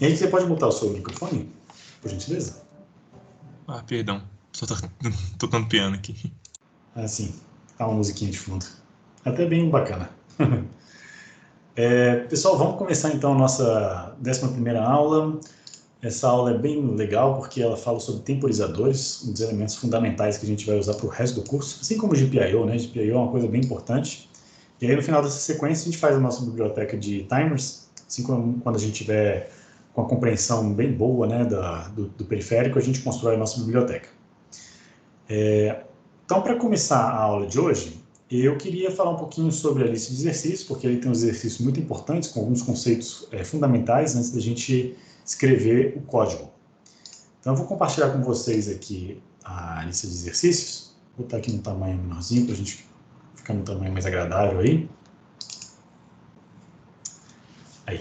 Henrique, você pode botar o seu microfone, por gentileza? Ah, perdão. Só tá tocando piano aqui. Ah, sim. Tá uma musiquinha de fundo. Até bem bacana. Pessoal, vamos começar então a nossa 11ª aula. Essa aula é bem legal porque ela fala sobre temporizadores, um dos elementos fundamentais que a gente vai usar para o resto do curso, assim como o GPIO, né? GPIO é uma coisa bem importante. E aí, no final dessa sequência, a gente faz a nossa biblioteca de timers, assim como quando a gente tiver com a compreensão bem boa, né, do periférico, a gente constrói a nossa biblioteca. Então, para começar a aula de hoje, eu queria falar um pouquinho sobre a lista de exercícios, porque ele tem uns exercícios muito importantes, com alguns conceitos fundamentais, antes da gente escrever o código. Então, eu vou compartilhar com vocês aqui a lista de exercícios. Vou botar aqui no tamanho menorzinho, para a gente ficar no tamanho mais agradável aí. Aí.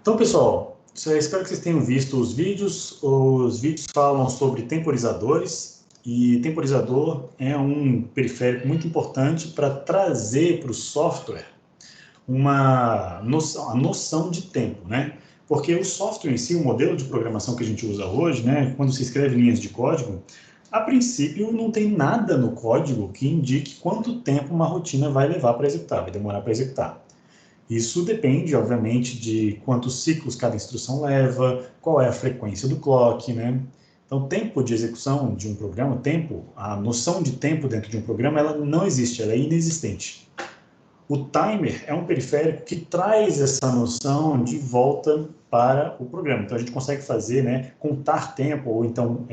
Então, pessoal, espero que vocês tenham visto os vídeos. Os vídeos falam sobre temporizadores, e temporizador é um periférico muito importante para trazer para o software a noção de tempo, né? Porque o software em si, o modelo de programação que a gente usa hoje, né, quando se escreve linhas de código, a princípio não tem nada no código que indique quanto tempo uma rotina vai levar para executar, vai demorar para executar. Isso depende, obviamente, de quantos ciclos cada instrução leva, qual é a frequência do clock, né? Então, tempo de execução de um programa, a noção de tempo dentro de um programa, ela não existe, ela é inexistente. O timer é um periférico que traz essa noção de volta para o programa. Então, a gente consegue fazer, né, contar tempo, ou então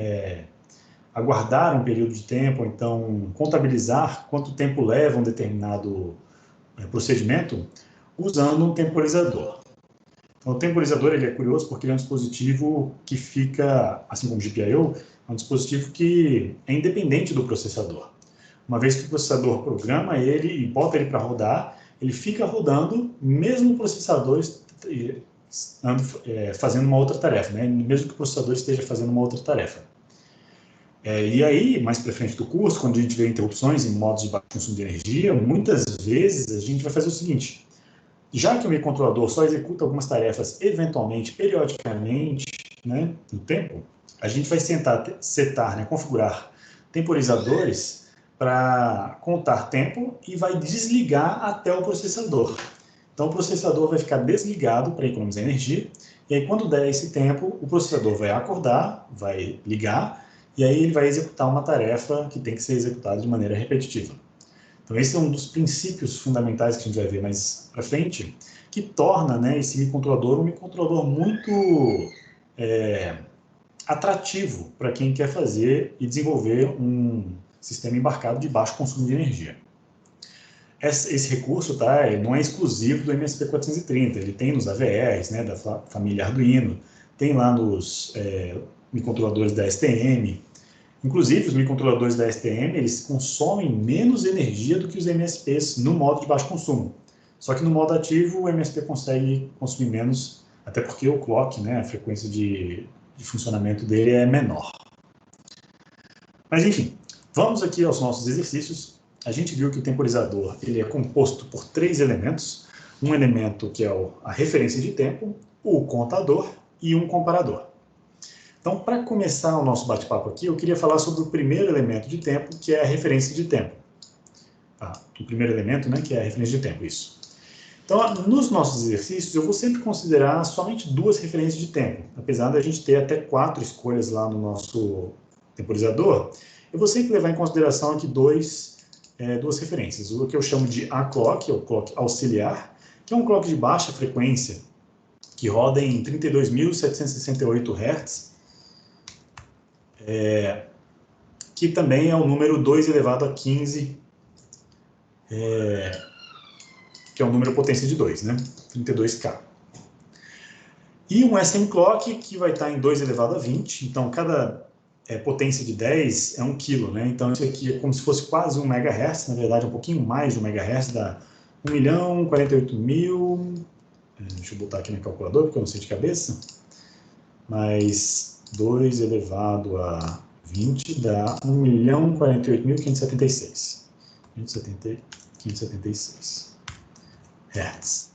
aguardar um período de tempo, ou então contabilizar quanto tempo leva um determinado procedimento, usando um temporizador. Então, o temporizador ele é curioso porque ele é um dispositivo que fica, assim como o GPIO, é um dispositivo que é independente do processador. Uma vez que o processador programa ele e bota ele para rodar, ele fica rodando, mesmo o processador fazendo uma outra tarefa, né? Mesmo que o processador esteja fazendo uma outra tarefa. E aí, mais para frente do curso, quando a gente vê interrupções em modos de baixo consumo de energia, muitas vezes a gente vai fazer o seguinte: já que o microcontrolador só executa algumas tarefas eventualmente, periodicamente, né, no tempo, a gente vai setar, né, configurar temporizadores para contar tempo e vai desligar até o processador. Então, o processador vai ficar desligado para economizar energia, e aí quando der esse tempo, o processador vai acordar, vai ligar, e aí ele vai executar uma tarefa que tem que ser executada de maneira repetitiva. Então, esse é um dos princípios fundamentais que a gente vai ver mais para frente, que torna, né, esse microcontrolador um microcontrolador muito atrativo para quem quer fazer e desenvolver um sistema embarcado de baixo consumo de energia. Esse recurso não é exclusivo do MSP430, ele tem nos AVRs, né, da família Arduino, tem lá nos microcontroladores da STM. Inclusive, os microcontroladores da STM, eles consomem menos energia do que os MSPs no modo de baixo consumo. Só que no modo ativo, o MSP consegue consumir menos, até porque o clock, né, a frequência de funcionamento dele é menor. Mas, enfim, vamos aqui aos nossos exercícios. A gente viu que o temporizador ele é composto por 3 elementos. Um elemento que é a referência de tempo, o contador e um comparador. Então, para começar o nosso bate-papo aqui, eu queria falar sobre o primeiro elemento de tempo, que é a referência de tempo. O primeiro elemento, né, que é a referência de tempo, isso. Então, nos nossos exercícios, eu vou sempre considerar somente 2 referências de tempo. Apesar da gente ter até 4 escolhas lá no nosso temporizador, eu vou sempre levar em consideração aqui 2 referências. O que eu chamo de A-clock, ou clock auxiliar, que é um clock de baixa frequência, que roda em 32.768 Hz, que também é o número 2 elevado a 15, que é o número potência de 2, né? 32K. E um SM clock, que vai estar em 2 elevado a 20, então cada potência de 10 é 1 kg, né? Então isso aqui é como se fosse quase 1 MHz, na verdade é um pouquinho mais de 1 MHz, dá 1.048.000, deixa eu botar aqui na calculadora, porque eu não sei de cabeça, mas 2 elevado a 20 dá 1.048.576. 576 Hz.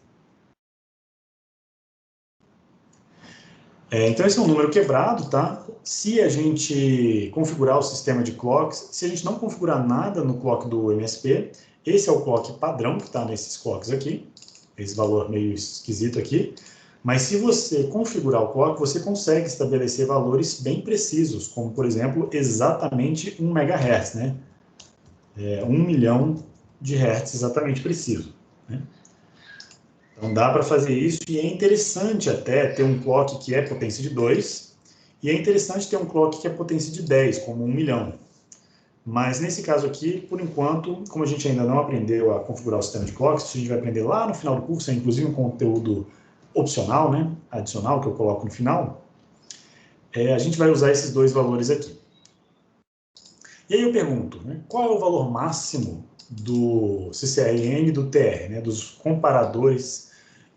Então, esse é um número quebrado, tá? Se a gente configurar o sistema de clocks, se a gente não configurar nada no clock do MSP, esse é o clock padrão que está nesses clocks aqui, esse valor meio esquisito aqui. Mas se você configurar o clock, você consegue estabelecer valores bem precisos, como, por exemplo, exatamente 1 MHz, né? 1 milhão de hertz exatamente preciso, né? Então, dá para fazer isso, e é interessante até ter um clock que é potência de 2, e é interessante ter um clock que é potência de 10, como 1 milhão. Mas, nesse caso aqui, por enquanto, como a gente ainda não aprendeu a configurar o sistema de clocks, isso a gente vai aprender lá no final do curso, é inclusive um conteúdo opcional, né, adicional, que eu coloco no final, a gente vai usar esses dois valores aqui. E aí eu pergunto, né, qual é o valor máximo do CCRN e do TR, né, dos comparadores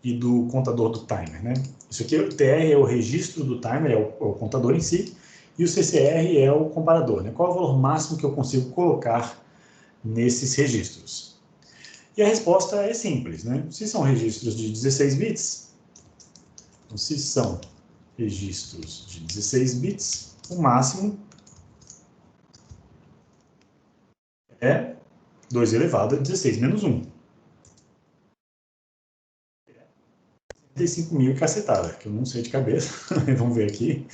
e do contador do timer, né? Isso aqui, o TR é o registro do timer, é o contador em si, e o CCR é o comparador, né? Qual é o valor máximo que eu consigo colocar nesses registros? E a resposta é simples, né? Se são registros de 16 bits, então, se são registros de 16 bits, o máximo é 2 elevado a 16 menos 1. 65 mil e cacetada, que eu não sei de cabeça, vamos ver aqui.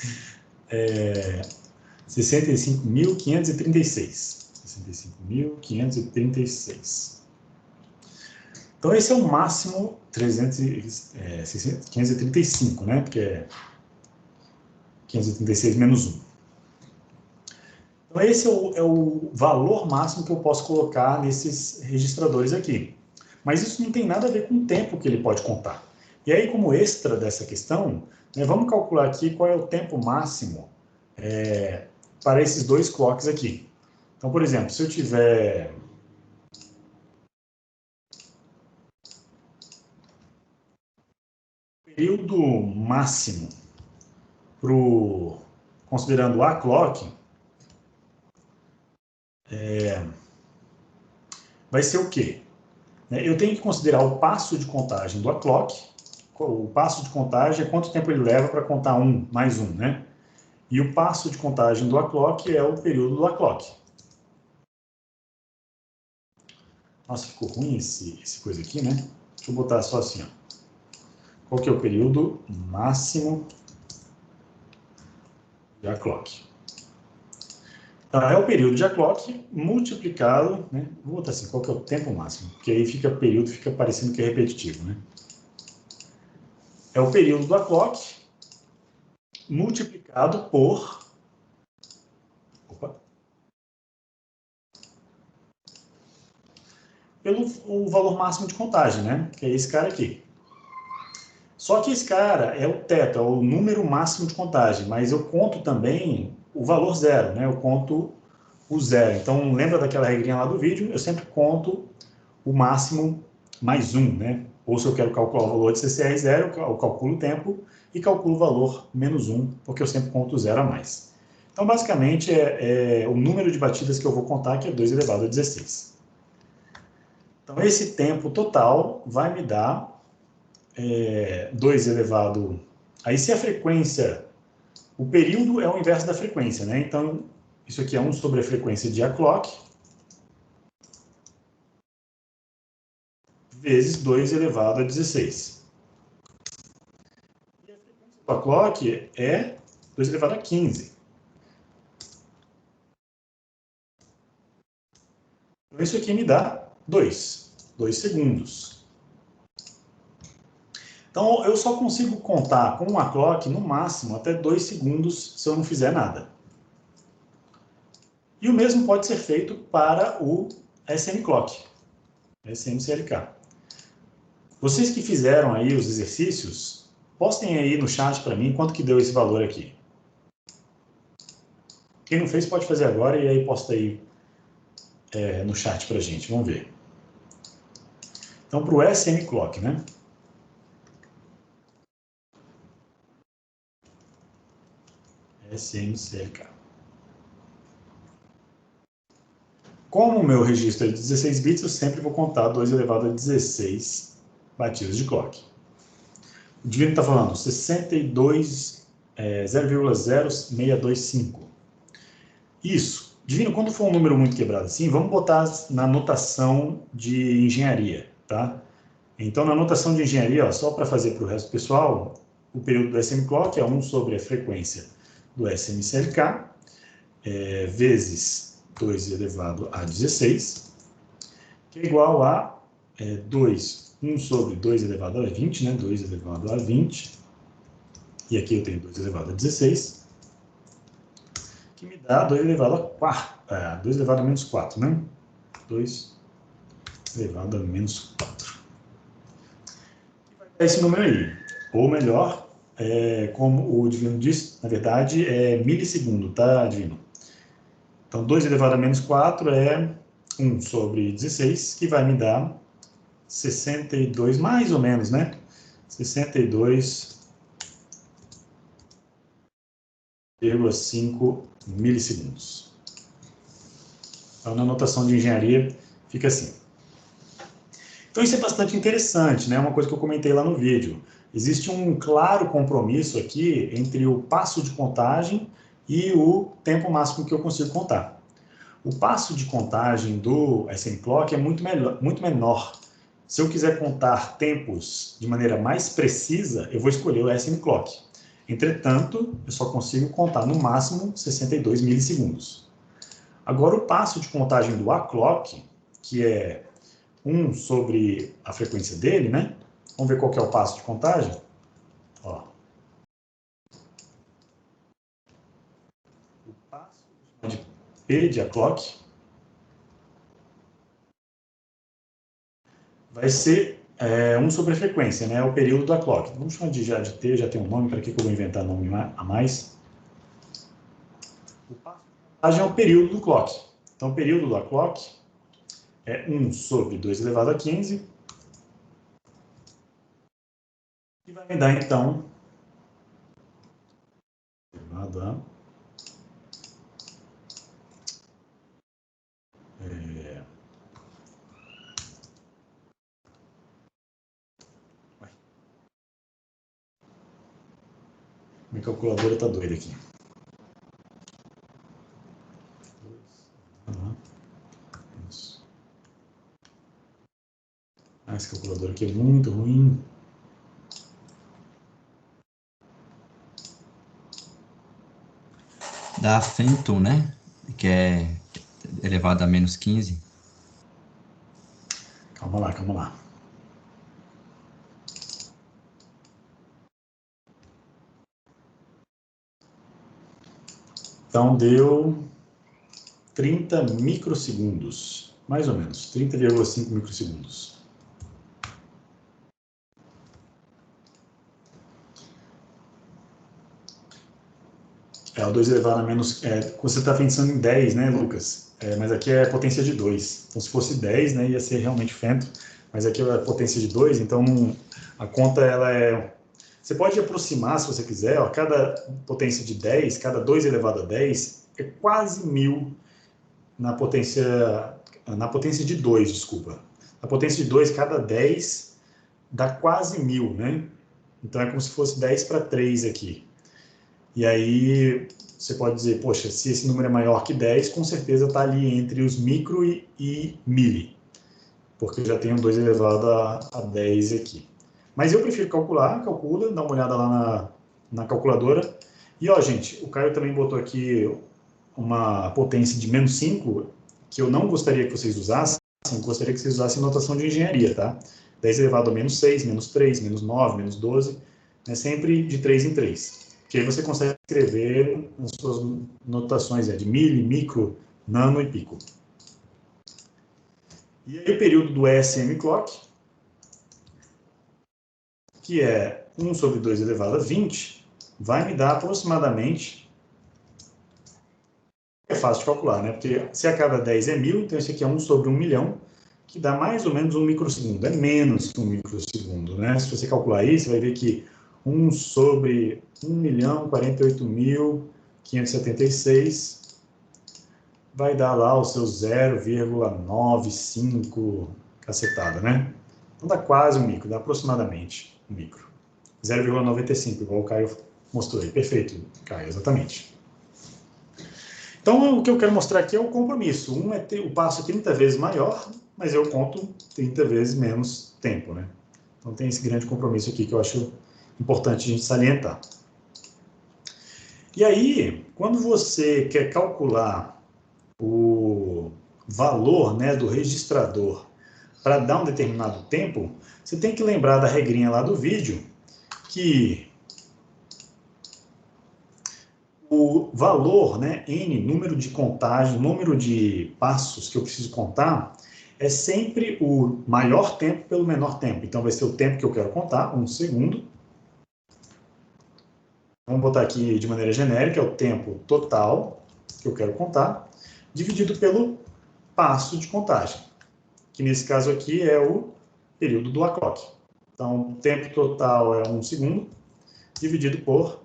65.536. 65.536. Então, esse é o máximo 535, né? Porque é 536 menos 1. Então, esse é o valor máximo que eu posso colocar nesses registradores aqui. Mas isso não tem nada a ver com o tempo que ele pode contar. E aí, como extra dessa questão, né, vamos calcular aqui qual é o tempo máximo para esses dois clocks aqui. Então, por exemplo, se eu tiver período máximo considerando a clock, vai ser o quê? Eu tenho que considerar o passo de contagem do clock. O passo de contagem é quanto tempo ele leva para contar 1 mais 1, né? E o passo de contagem do clock é o período do clock. Nossa, ficou ruim esse coisa aqui, né? Deixa eu botar só assim, ó. Qual que é o período máximo de clock? Então, é o período de clock multiplicado, né? Vou botar assim, qual que é o tempo máximo? Porque aí fica período, fica parecendo que é repetitivo, né? É o período do clock multiplicado por... pelo o valor máximo de contagem, né? Que é esse cara aqui. Só que esse cara é o teto, é o número máximo de contagem, mas eu conto também o valor zero, né? Eu conto o zero. Então, lembra daquela regrinha lá do vídeo? Eu sempre conto o máximo mais 1, né? Ou se eu quero calcular o valor de CCR0, eu calculo o tempo e calculo o valor menos 1, porque eu sempre conto o zero a mais. Então, basicamente, é o número de batidas que eu vou contar, que é 2 elevado a 16. Então, esse tempo total vai me dar 2 elevado... Aí, se a frequência... O período é o inverso da frequência, né? Então, isso aqui é 1 sobre a frequência de clock, vezes 2 elevado a 16. E a frequência do clock é 2 elevado a 15. Então, isso aqui me dá 2 segundos. Então, eu só consigo contar com uma clock, no máximo, até 2 segundos se eu não fizer nada. E o mesmo pode ser feito para o SM Clock, SMCLK. Vocês que fizeram aí os exercícios, postem aí no chat para mim quanto que deu esse valor aqui. Quem não fez pode fazer agora e aí posta aí no chat para a gente, vamos ver. Então, para o SM Clock, né? SMCLK. Como o meu registro é de 16 bits, eu sempre vou contar 2 elevado a 16 batidas de clock. O Divino está falando 62 0,0625. Isso. Divino, quando for um número muito quebrado assim, vamos botar na notação de engenharia, tá? Então, na notação de engenharia, ó, só para fazer para o resto do pessoal, o período do SM clock é 1 sobre a frequência do SMCLK, vezes 2 elevado a 16, que é igual a 1 sobre 2 elevado a 20, né? 2 elevado a 20, e aqui eu tenho 2 elevado a 16, que me dá 2 elevado a 4, 2 elevado a menos 4, né? 2 elevado a menos 4. Esse número aí, ou melhor, como o Divino disse, na verdade é milissegundo, tá, Divino? Então, 2 elevado a menos 4 é 1 sobre 16, que vai me dar 62, mais ou menos, né? 62,5 milissegundos. Então, na notação de engenharia, fica assim. Então, isso é bastante interessante, né? Uma coisa que eu comentei lá no vídeo. Existe um claro compromisso aqui entre o passo de contagem e o tempo máximo que eu consigo contar. O passo de contagem do SM Clock é muito menor. Se eu quiser contar tempos de maneira mais precisa, eu vou escolher o SM Clock. Entretanto, eu só consigo contar no máximo 62 milissegundos. Agora, o passo de contagem do A-Clock, que é 1 sobre a frequência dele, né? Vamos ver qual que é o passo de contagem? Ó. O passo de P de A-Clock vai ser 1 sobre a frequência, né? É o período da clock. Vamos chamar de T, já tem um nome, para que eu vou inventar nome a mais? O passo de contagem é o período do clock. Então, o período da clock é 1 sobre 2 elevado a 15, que vai me dar, então, elevado a minha calculadora está doida aqui. Esse calculador aqui é muito ruim. Da Fenton, né? Que é elevado a menos 15. Calma lá, calma lá. Então, deu 30 microsegundos, mais ou menos, 30,5 microsegundos. O 2 elevado a menos... você está pensando em 10, né, Lucas? Mas aqui é potência de 2. Então, se fosse 10, né, ia ser realmente fento. Mas aqui é potência de 2, então a conta ela é... Você pode aproximar, se você quiser, ó, cada potência de 10, cada 2 elevado a 10, é quase 1000 na potência de 2, desculpa. Na potência de 2, cada 10 dá quase 1000, né? Então, é como se fosse 10 para 3 aqui. E aí, você pode dizer, poxa, se esse número é maior que 10, com certeza está ali entre os micro e mili, porque eu já tenho 2 elevado a 10 aqui. Mas eu prefiro calcula, dá uma olhada lá na calculadora. E, ó, gente, o Caio também botou aqui uma potência de menos 5, que eu não gostaria que vocês usassem, eu gostaria que vocês usassem notação de engenharia, tá? 10 elevado a menos 6, menos 3, menos 9, menos 12, né? Sempre de 3 em 3. Que aí você consegue escrever as suas notações de mili, micro, nano e pico. E aí o período do SM Clock, que é 1 sobre 2 elevado a 20, vai me dar aproximadamente... É fácil de calcular, né? Porque se a cada 10 é 1000, então esse aqui é 1 sobre 1 milhão, que dá mais ou menos 1 microsegundo. É menos que 1 microsegundo, né? Se você calcular isso, você vai ver que 1 sobre 1.048.576 vai dar lá o seu 0,95 cacetada, né? Então dá quase 1 micro, dá aproximadamente 1 micro. 0,95, igual o Caio Mostrou aí, perfeito, Caio, exatamente. Então, o que eu quero mostrar aqui é o compromisso. O passo é 30 vezes maior, mas eu conto 30 vezes menos tempo, né? Então, tem esse grande compromisso aqui que eu acho importante a gente salientar. E aí, quando você quer calcular o valor, né, do registrador para dar um determinado tempo, você tem que lembrar da regrinha lá do vídeo, que o valor, né, N, número de contagem, número de passos que eu preciso contar, é sempre o maior tempo pelo menor tempo. Então, vai ser o tempo que eu quero contar, 1 segundo. Vamos botar aqui de maneira genérica, é o tempo total que eu quero contar, dividido pelo passo de contagem, que nesse caso aqui é o período do A-clock. Então, o tempo total é 1 segundo, dividido por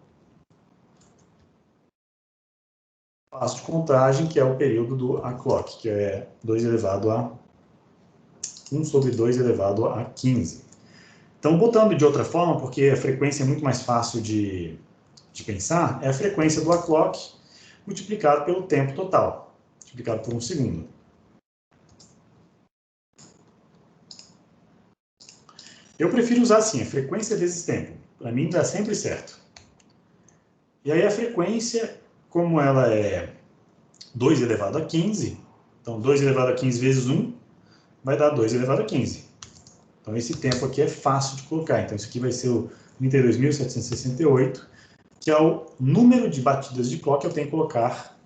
passo de contagem, que é o período do A-clock, que é 2 elevado a 1 sobre 2 elevado a 15. Então, botando de outra forma, porque a frequência é muito mais fácil de pensar, é a frequência do A-clock multiplicado pelo tempo total, multiplicado por 1 segundo. Eu prefiro usar assim, a frequência vezes tempo. Para mim dá sempre certo. E aí a frequência, como ela é 2 elevado a 15, então 2 elevado a 15 vezes 1 vai dar 2 elevado a 15. Então esse tempo aqui é fácil de colocar. Então isso aqui vai ser o 32.768, que é o número de batidas de clock que eu tenho que colocar,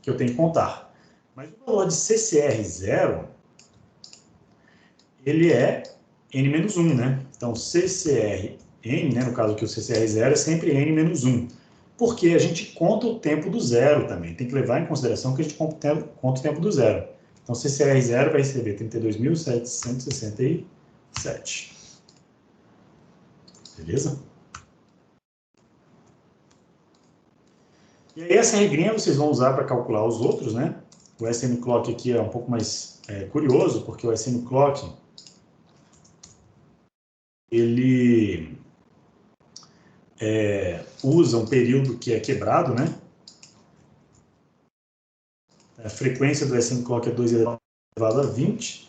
que eu tenho que contar. Mas o valor de CCR0, ele é n-1, né? Então CCRN, né, no caso aqui o CCR0 é sempre n-1. Porque a gente conta o tempo do zero também. Tem que levar em consideração que a gente conta o tempo do zero. Então, CCR0 vai receber 32.767. Beleza? E aí, essa regrinha vocês vão usar para calcular os outros, né? O SM Clock aqui é um pouco mais curioso, porque o SM Clock, ele usa um período que é quebrado, né? A frequência do SM Clock é 2 elevado a 20,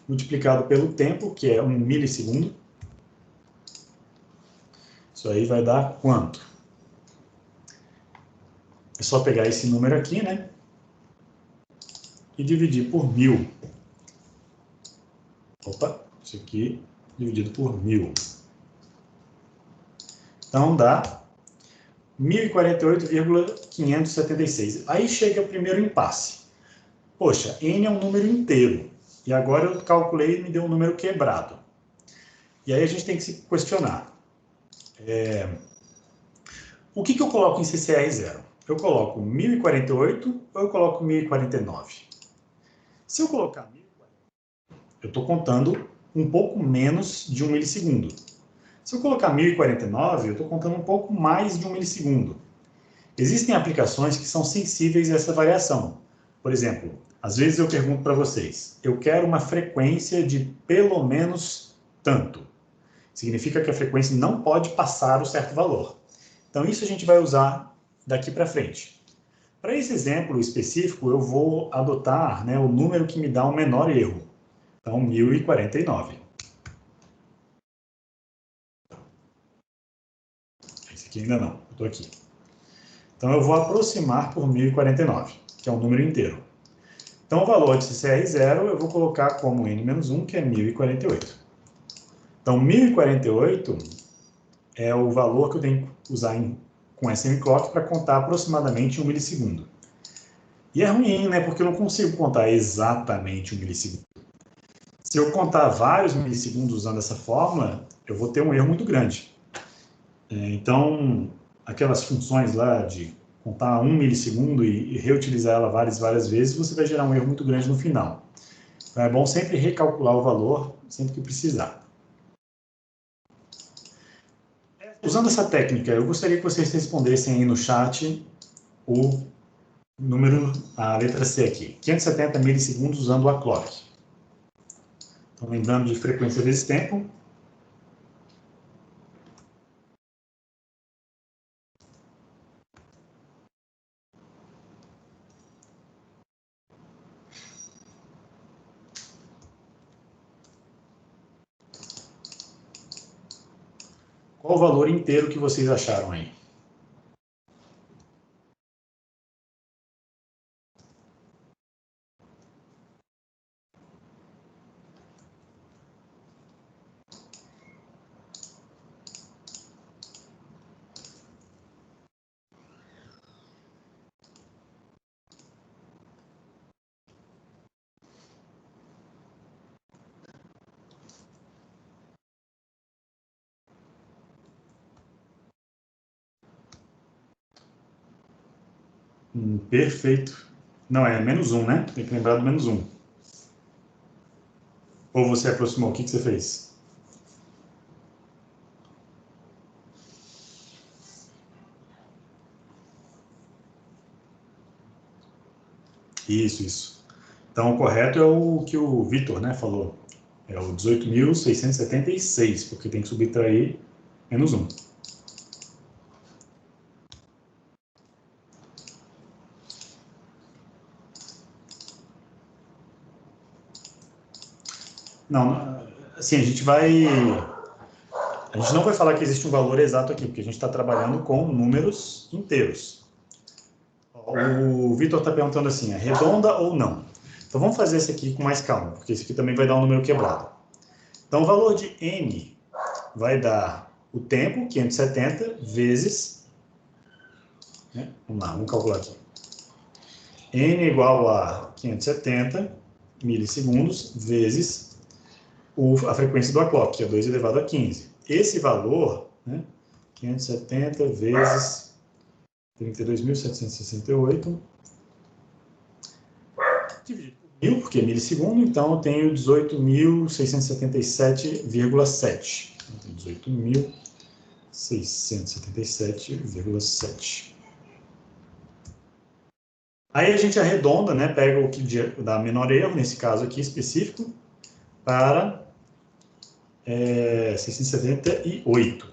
multiplicado pelo tempo, que é 1 milissegundo. Isso aí vai dar quanto? É só pegar esse número aqui, né? E dividir por 1000. Opa, isso aqui dividido por 1000. Então dá 1048,576. Aí chega o primeiro impasse. Poxa, N é um número inteiro. E agora eu calculei e me deu um número quebrado. E aí a gente tem que se questionar. O que eu coloco em CCR0? Eu coloco 1048 ou eu coloco 1049? Se eu colocar 1049, eu estou contando um pouco menos de 1 milissegundo. Se eu colocar 1049, eu estou contando um pouco mais de 1 milissegundo. Existem aplicações que são sensíveis a essa variação. Por exemplo, às vezes eu pergunto para vocês, eu quero uma frequência de pelo menos tanto. Significa que a frequência não pode passar o certo valor. Então isso a gente vai usar daqui para frente. Para esse exemplo específico, eu vou adotar, né, o número que me dá o menor erro. Então, 1049. Esse aqui ainda não, eu estou aqui. Então, eu vou aproximar por 1049, que é um número inteiro. Então, o valor de CCR0 eu vou colocar como n-1, que é 1048. Então, 1048 é o valor que eu tenho que usar com SM Clock para contar aproximadamente 1 milissegundo. E é ruim, né? Porque eu não consigo contar exatamente 1 milissegundo. Se eu contar vários milissegundos usando essa fórmula, eu vou ter um erro muito grande. Então, aquelas funções lá de contar 1 milissegundo e reutilizar ela várias vezes, você vai gerar um erro muito grande no final. Então, é bom sempre recalcular o valor, sempre que precisar. Usando essa técnica, eu gostaria que vocês respondessem aí no chat a letra C aqui. 570 milissegundos usando o A-clock. Então, lembrando de frequência vezes tempo. Qual o valor inteiro que vocês acharam aí? Perfeito. Não, é menos 1, né? Tem que lembrar do menos 1. Ou você aproximou? O que você fez? Isso. Então, o correto é o que o Vitor, né, falou. É o 18.676, porque tem que subtrair menos 1. Não, assim, a gente não vai falar que existe um valor exato aqui, porque a gente está trabalhando com números inteiros. O Vitor está perguntando assim, é redonda ou não? Então, vamos fazer esse aqui com mais calma, porque esse aqui também vai dar um número quebrado. Então, o valor de n vai dar o tempo, 570, vezes... Né? Vamos lá, vamos calcular aqui. N é igual a 570 milissegundos vezes a frequência do clock, que é 2 elevado a 15. Esse valor, né, 570 vezes 32.768, dividido por 1000, porque é milissegundo, então eu tenho 18.677,7. 18.677,7. Aí a gente arredonda, né, pega o que dá menor erro, nesse caso aqui específico, para 678.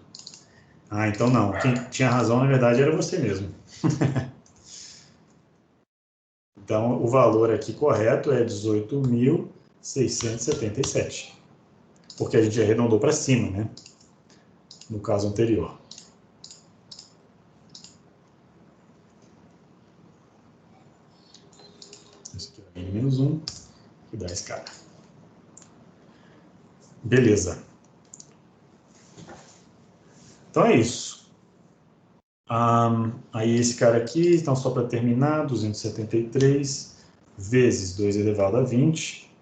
Ah, então não. Quem tinha razão, na verdade, era você mesmo. Então, o valor aqui correto é 18.677. Porque a gente arredondou para cima, né? No caso anterior. Esse aqui é o menos 1, que dá esse cara. Beleza. Então é isso. Aí esse cara aqui, então só para terminar, 273 vezes 2 elevado a 20.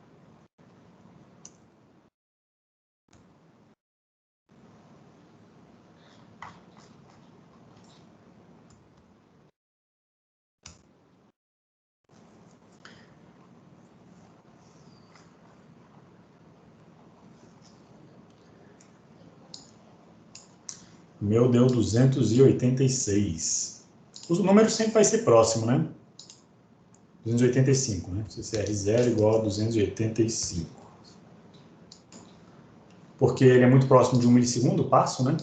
Meu deu 286. O número sempre vai ser próximo, né? 285, né? CCR0 igual a 285. Porque ele é muito próximo de 1 milissegundo, o passo, né?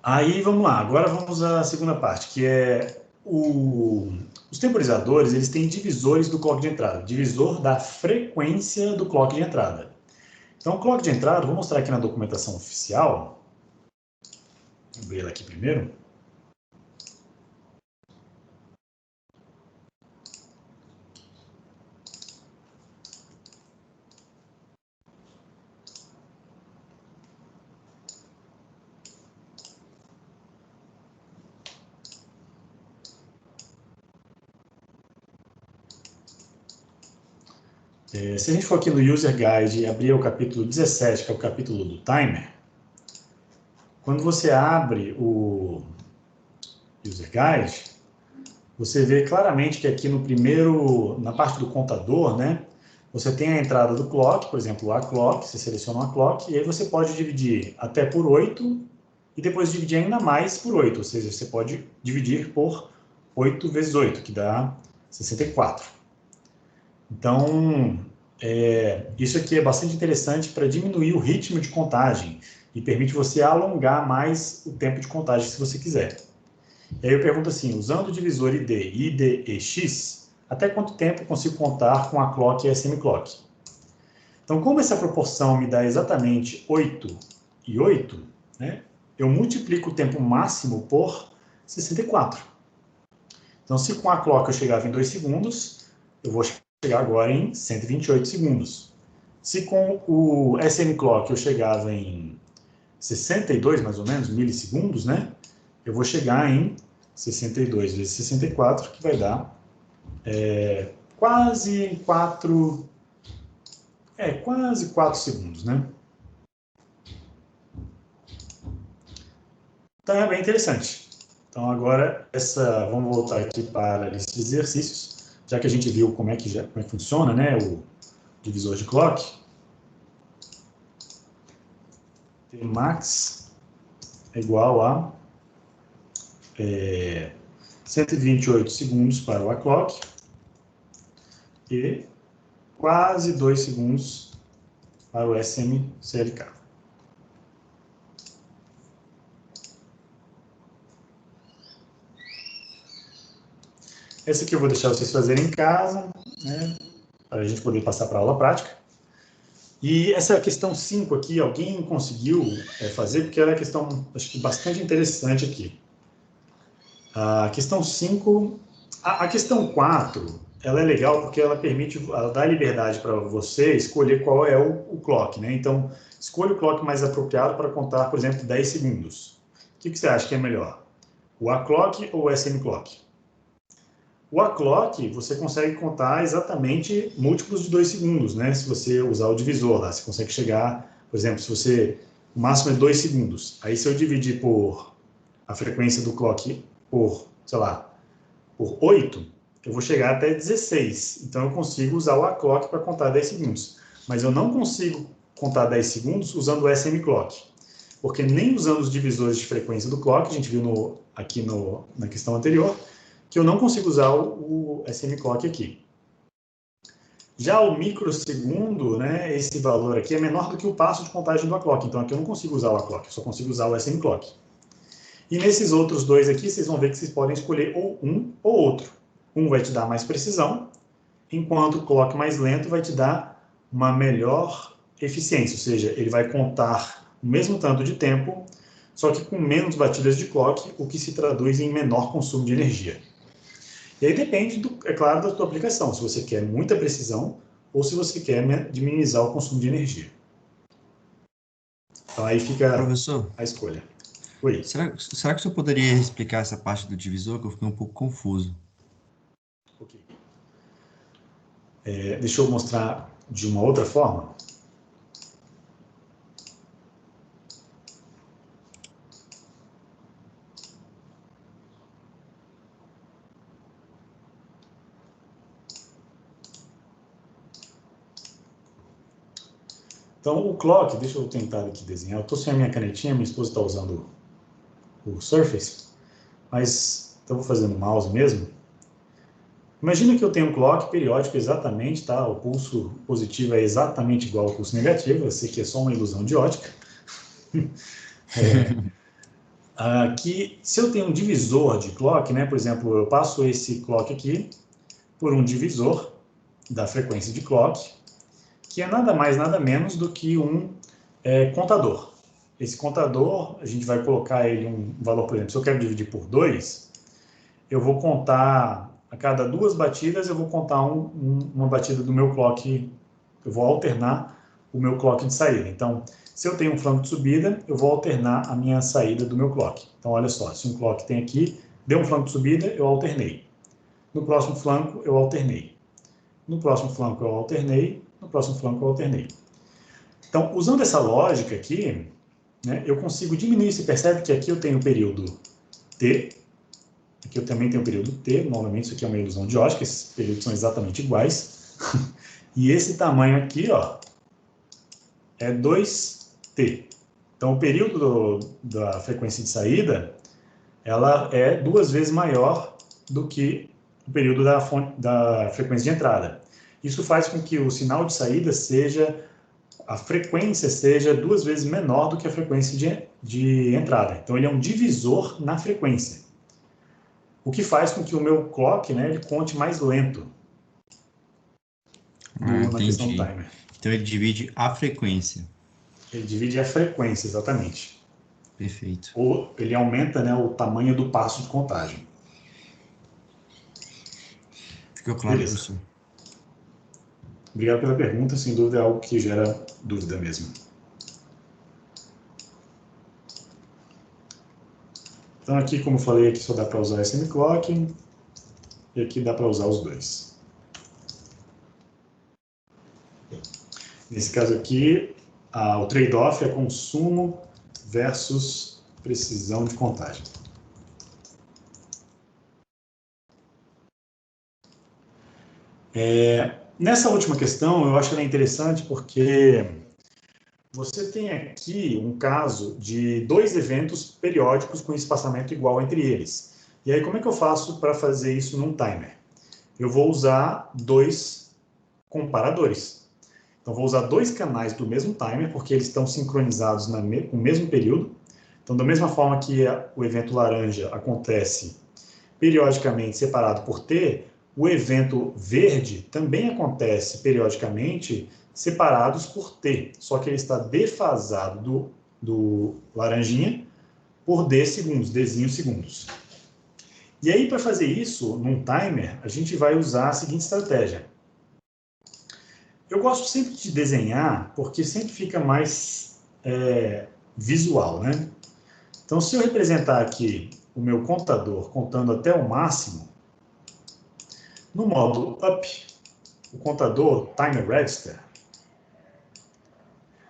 Aí, vamos lá. Agora vamos à segunda parte, que é os temporizadores, eles têm divisores do clock de entrada. Divisor da frequência do clock de entrada. Então, o clock de entrada, vou mostrar aqui na documentação oficial. Vou abrir ela aqui primeiro. Se a gente for aqui no User Guide e abrir o capítulo 17, que é o capítulo do timer, quando você abre o User Guide, você vê claramente que aqui na parte do contador, né, você tem a entrada do clock, por exemplo, a clock, você seleciona uma clock, e aí você pode dividir até por 8, e depois dividir ainda mais por 8, ou seja, você pode dividir por 8 vezes 8, que dá 64. Então, isso aqui é bastante interessante para diminuir o ritmo de contagem e permite você alongar mais o tempo de contagem se você quiser. E aí eu pergunto assim, usando o divisor ID, ID e X, até quanto tempo eu consigo contar com a clock e a semiclock? Então, como essa proporção me dá exatamente 8 e 8, né, eu multiplico o tempo máximo por 64. Então, se com a clock eu chegava em 2 segundos, eu vou chegar agora em 128 segundos. Se com o SM Clock eu chegava em 62, mais ou menos, milissegundos, né, eu vou chegar em 62 vezes 64, que vai dar quase 4 segundos, né? Então é bem interessante. Então agora, vamos voltar aqui para a lista de exercícios, já que a gente viu como é que funciona, né, o divisor de clock. Tmax é igual a 128 segundos para o A-clock e quase 2 segundos para o SM-CLK. Esse aqui eu vou deixar vocês fazerem em casa, né, para a gente poder passar para a aula prática. E essa questão 5 aqui, alguém conseguiu fazer, porque ela é uma questão, acho que bastante interessante aqui. A questão 5, a questão 4, ela é legal porque ela dá liberdade para você escolher qual é o clock, né? Então, escolha o clock mais apropriado para contar, por exemplo, 10 segundos. O que você acha que é melhor? O A-clock ou o SM-clock? O A-clock, você consegue contar exatamente múltiplos de 2 segundos, né? Se você usar o divisor lá, você consegue chegar, por exemplo, o máximo é 2 segundos. Aí, se eu dividir por a frequência do clock por, sei lá, por 8, eu vou chegar até 16. Então, eu consigo usar o A-clock para contar 10 segundos. Mas eu não consigo contar 10 segundos usando o SM-clock. Porque nem usando os divisores de frequência do clock, a gente viu aqui na questão anterior, que eu não consigo usar o SM-clock aqui. Já o microsegundo, né, esse valor aqui é menor do que o passo de contagem do A-clock. Então, aqui eu não consigo usar o A-clock, eu só consigo usar o SM-clock. E nesses outros dois aqui, vocês vão ver que vocês podem escolher ou um ou outro. Um vai te dar mais precisão, enquanto o clock mais lento vai te dar uma melhor eficiência, ou seja, ele vai contar o mesmo tanto de tempo, só que com menos batidas de clock, o que se traduz em menor consumo de energia. E aí depende, é claro, da tua aplicação, se você quer muita precisão ou se você quer minimizar o consumo de energia. Então aí fica Professor, a escolha. Oi. será que o senhor poderia explicar essa parte do divisor, que eu fiquei um pouco confuso? Ok. Deixa eu mostrar de uma outra forma. Então, o clock, deixa eu tentar aqui desenhar. Eu estou sem a minha canetinha, minha esposa está usando o Surface, mas então vou fazer no mouse mesmo. Imagina que eu tenho um clock periódico exatamente, tá? O pulso positivo é exatamente igual ao pulso negativo, eu sei que é só uma ilusão de ótica. Aqui, se eu tenho um divisor de clock, né? Por exemplo, eu passo esse clock aqui por um divisor da frequência de clock, que é nada mais, nada menos do que um contador. Esse contador, a gente vai colocar ele um valor, por exemplo, se eu quero dividir por 2, eu vou contar, a cada 2 batidas, eu vou contar uma batida do meu clock, eu vou alternar o meu clock de saída. Então, se eu tenho um flanco de subida, eu vou alternar a minha saída do meu clock. Então, olha só, se um clock tem aqui, deu um flanco de subida, eu alternei. No próximo flanco, eu alternei. No próximo flanco, eu alternei. No próximo flanco, eu alternei. Então, usando essa lógica aqui, né, eu consigo diminuir. Você percebe que aqui eu tenho o período T, aqui eu também tenho o período T, novamente isso aqui é uma ilusão de ótica, esses períodos são exatamente iguais. E esse tamanho aqui, ó, é 2T. Então, o período da frequência de saída, ela é 2 vezes maior do que o período da frequência de entrada. Isso faz com que o sinal de saída a frequência seja 2 vezes menor do que a frequência de entrada. Então, ele é um divisor na frequência. O que faz com que o meu clock, né, ele conte mais lento na questão do timer. Então, ele divide a frequência. Ele divide a frequência, exatamente. Perfeito. Ou ele aumenta, né, o tamanho do passo de contagem. Ficou claro, Beleza. professor? Obrigado pela pergunta, sem dúvida é algo que gera dúvida mesmo. Então aqui, como eu falei, aqui só dá para usar SM Clock, e aqui dá para usar os dois. Nesse caso aqui, o trade-off é consumo versus precisão de contagem. Nessa última questão, eu acho que ela é interessante porque você tem aqui um caso de dois eventos periódicos com espaçamento igual entre eles. E aí, como é que eu faço para fazer isso num timer? Eu vou usar dois comparadores. Então, vou usar dois canais do mesmo timer, porque eles estão sincronizados no mesmo período. Então, da mesma forma que o evento laranja acontece periodicamente separado por T, o evento verde também acontece periodicamente separados por T, só que ele está defasado do laranjinha por D segundos, Dzinho segundos. E aí, para fazer isso num timer, a gente vai usar a seguinte estratégia. Eu gosto sempre de desenhar, porque sempre fica mais visual, né? Então, se eu representar aqui o meu contador contando até o máximo, no modo up, o contador Timer Register,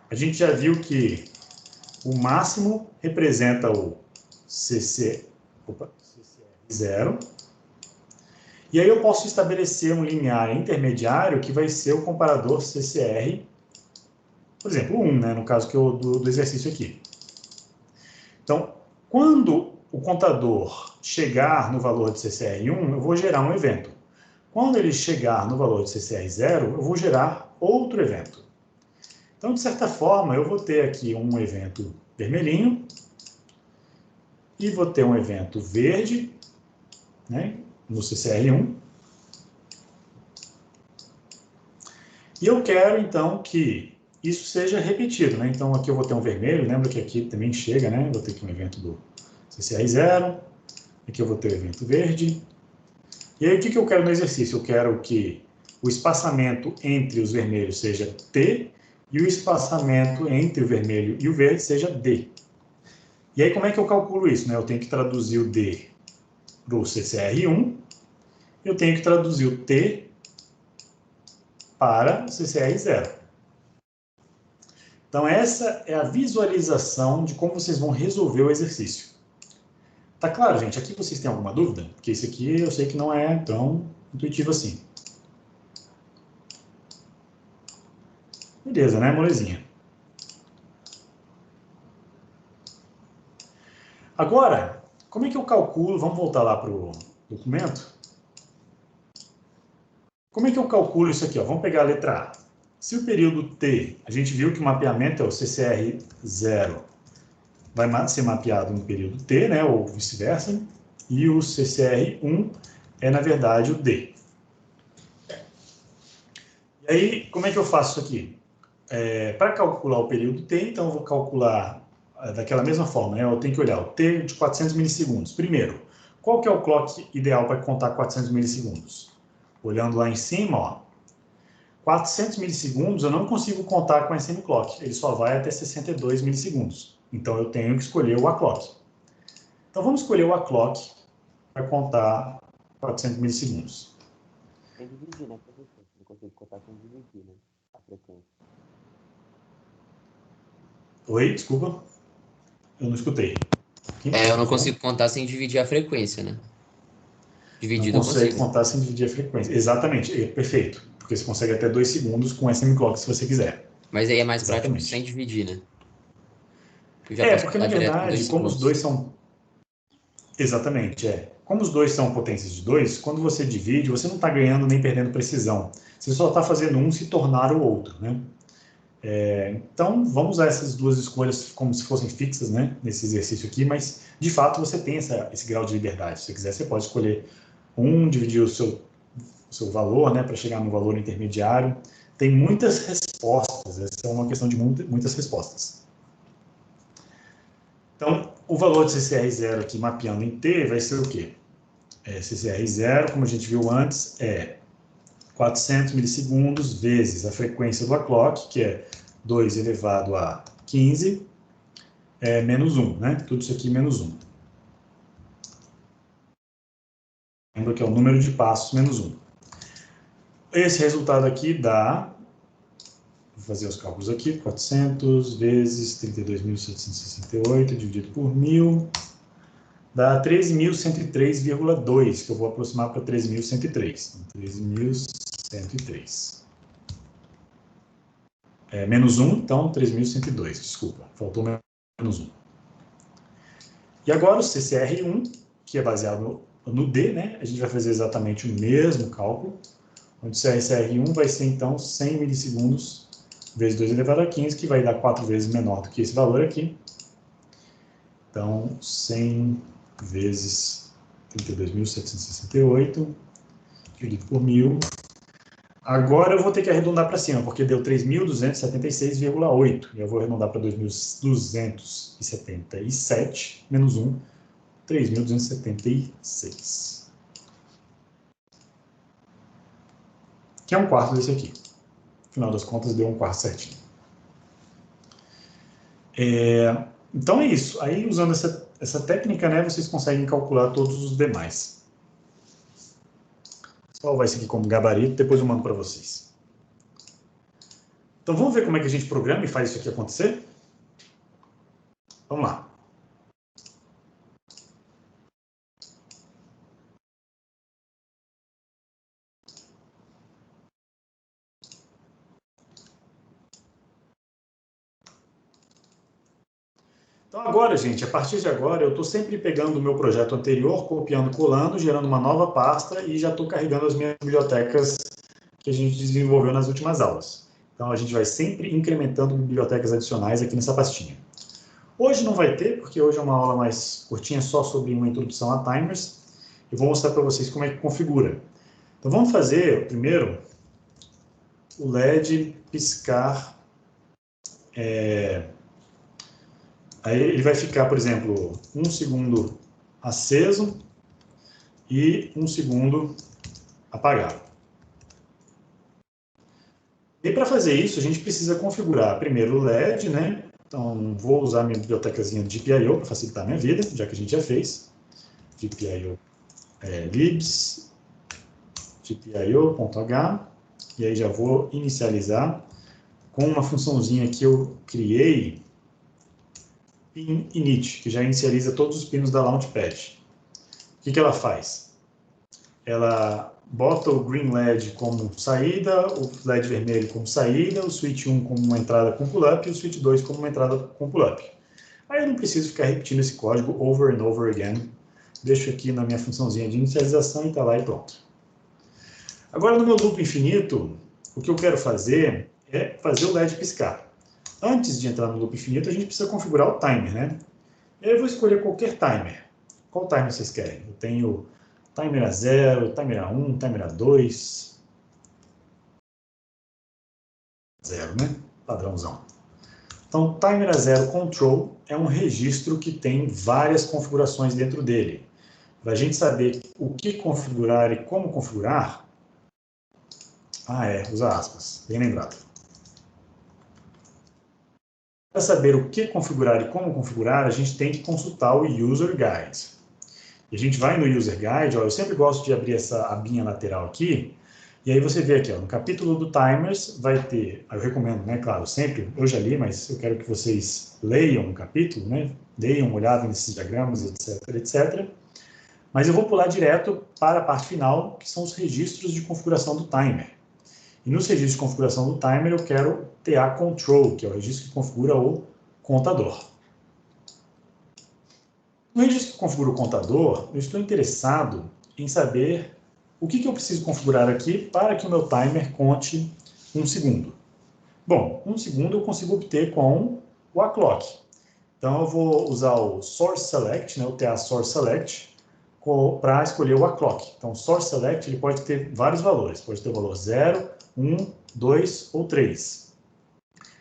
a gente já viu que o máximo representa o CCR0, e aí eu posso estabelecer um limiar intermediário que vai ser o comparador CCR, por exemplo, 1, né, no caso do exercício aqui. Então, quando o contador chegar no valor de CCR1, eu vou gerar um evento. Quando ele chegar no valor de CCR0, eu vou gerar outro evento. Então, de certa forma, eu vou ter aqui um evento vermelhinho e vou ter um evento verde, né, no CCR1. E eu quero, então, que isso seja repetido, né? Então, aqui eu vou ter um vermelho, lembra que aqui também chega, né? Vou ter aqui um evento do CCR0, aqui eu vou ter o evento verde. E aí, o que eu quero no exercício? Eu quero que o espaçamento entre os vermelhos seja T e o espaçamento entre o vermelho e o verde seja D. E aí, como é que eu calculo isso, né? Eu tenho que traduzir o D para o CCR1, eu tenho que traduzir o T para o CCR0. Então, essa é a visualização de como vocês vão resolver o exercício. Tá claro, gente? Aqui vocês têm alguma dúvida? Porque isso aqui eu sei que não é tão intuitivo assim. Beleza, né, molezinha? Agora, como é que eu calculo? Vamos voltar lá para o documento. Como é que eu calculo isso aqui? Ó? Vamos pegar a letra A. Se o período T, a gente viu que o mapeamento é o CCR0, vai ser mapeado no período T, né, ou vice-versa, e o CCR1 é, na verdade, o D. E aí, como é que eu faço isso aqui? Para calcular o período T, então eu vou calcular daquela mesma forma, né? Eu tenho que olhar o T de 400 milissegundos. Primeiro, qual que é o clock ideal para contar 400 milissegundos? Olhando lá em cima, ó, 400 milissegundos eu não consigo contar com a SM Clock, ele só vai até 62 milissegundos. Então eu tenho que escolher o A-Clock. Então vamos escolher o A-Clock para contar 400 milissegundos. Sem dividir, né, professor? Não consigo contar sem dividir, né? A frequência. Oi, desculpa. Eu não escutei. Eu não consigo contar sem dividir a frequência, né? Dividido não eu consegue consigo. contar sem dividir a frequência. Exatamente, perfeito. Porque você consegue até 2 segundos com SM Clock se você quiser. Mas aí é mais prático Exatamente. sem dividir, né? Eu já posso Porque na contar direto com 2 verdade, como os segundos. dois são... Exatamente, Como os dois são potências de 2, quando você divide, você não está ganhando nem perdendo precisão. Você só está fazendo um se tornar o outro, né? Então, vamos usar essas duas escolhas como se fossem fixas, né, nesse exercício aqui, mas, de fato, você tem esse grau de liberdade. Se você quiser, você pode escolher dividir o seu valor, né, para chegar no valor intermediário. tem muitas respostas. Essa é uma questão de muitas respostas. Então, o valor de CCR0 aqui, mapeando em T, vai ser o quê? CCR0, como a gente viu antes, é 400 milissegundos vezes a frequência do clock, que é 2 elevado a 15, menos 1, né? Tudo isso aqui menos 1. Lembra que é o número de passos menos 1. Esse resultado aqui dá, vou fazer os cálculos aqui, 400 vezes 32.768 dividido por 1.000, dá 13.103,2, que eu vou aproximar para 13.103. Então, 13.103. Menos 1, então 3.102, desculpa, faltou menos 1. E agora o CCR1, que é baseado no D, né? A gente vai fazer exatamente o mesmo cálculo, onde o CCR1 vai ser, então, 100 milissegundos vezes 2 elevado a 15, que vai dar 4 vezes menor do que esse valor aqui. Então, 100 vezes 32.768, dividido por 1.000. Agora eu vou ter que arredondar para cima, porque deu 3.276,8. E eu vou arredondar para 2.277, menos 1, 3.276. Que é um quarto desse aqui. No final das contas, deu um quarto certinho. Então é isso. Aí, usando essa técnica, né, vocês conseguem calcular todos os demais. Só vai isso aqui como gabarito, depois eu mando para vocês. Então vamos ver como é que a gente programa e faz isso aqui acontecer? Vamos lá. Então agora, gente, a partir de agora, eu estou sempre pegando o meu projeto anterior, copiando, colando, gerando uma nova pasta e já estou carregando as minhas bibliotecas que a gente desenvolveu nas últimas aulas. Então a gente vai sempre incrementando bibliotecas adicionais aqui nessa pastinha. Hoje não vai ter, porque hoje é uma aula mais curtinha, só sobre uma introdução a timers. Eu vou mostrar para vocês como é que configura. Então vamos fazer, primeiro, o LED piscar. Aí ele vai ficar, por exemplo, 1 segundo aceso e 1 segundo apagado. E para fazer isso, a gente precisa configurar primeiro o LED, né? Então, vou usar minha bibliotecazinha de GPIO para facilitar a minha vida, já que a gente já fez. GPIO libs, gpio.h, e aí já vou inicializar com uma funçãozinha que eu criei, pin init, que já inicializa todos os pinos da Launchpad. O que ela faz? Ela bota o green LED como saída, o LED vermelho como saída, o switch 1 como uma entrada com pull-up e o switch 2 como uma entrada com pull-up. Aí eu não preciso ficar repetindo esse código over and over again. Deixo aqui na minha funçãozinha de inicialização e está lá e pronto. Agora, no meu loop infinito, o que eu quero fazer é fazer o LED piscar. Antes de entrar no loop infinito, a gente precisa configurar o timer, né? E aí eu vou escolher qualquer timer. Qual timer vocês querem? Eu tenho timer a 0, timer a 1, timer a 2. 0, né? Padrãozão. Então, timer a 0 control é um registro que tem várias configurações dentro dele. Para a gente saber o que configurar e como configurar... usa aspas, bem lembrado. Para saber o que configurar e como configurar, a gente tem que consultar o User Guide. E a gente vai no User Guide, ó, eu sempre gosto de abrir essa abinha lateral aqui, e aí você vê aqui, ó, no capítulo do Timers vai ter, eu recomendo, né, claro, sempre, eu já li, mas eu quero que vocês leiam o capítulo, né, deem uma olhada nesses diagramas, etc, etc. Mas eu vou pular direto para a parte final, que são os registros de configuração do timer. E nos registros de configuração do timer eu quero TA Control, que é o registro que configura o contador. No registro que configura o contador, eu estou interessado em saber o que eu preciso configurar aqui para que o meu timer conte 1 segundo. Bom, 1 segundo eu consigo obter com o aclock. Então eu vou usar o Source Select, né, o TA Source Select, para escolher o A-Clock. Então, Source Select ele pode ter vários valores. Pode ter o valor 0, 1, 2 ou 3.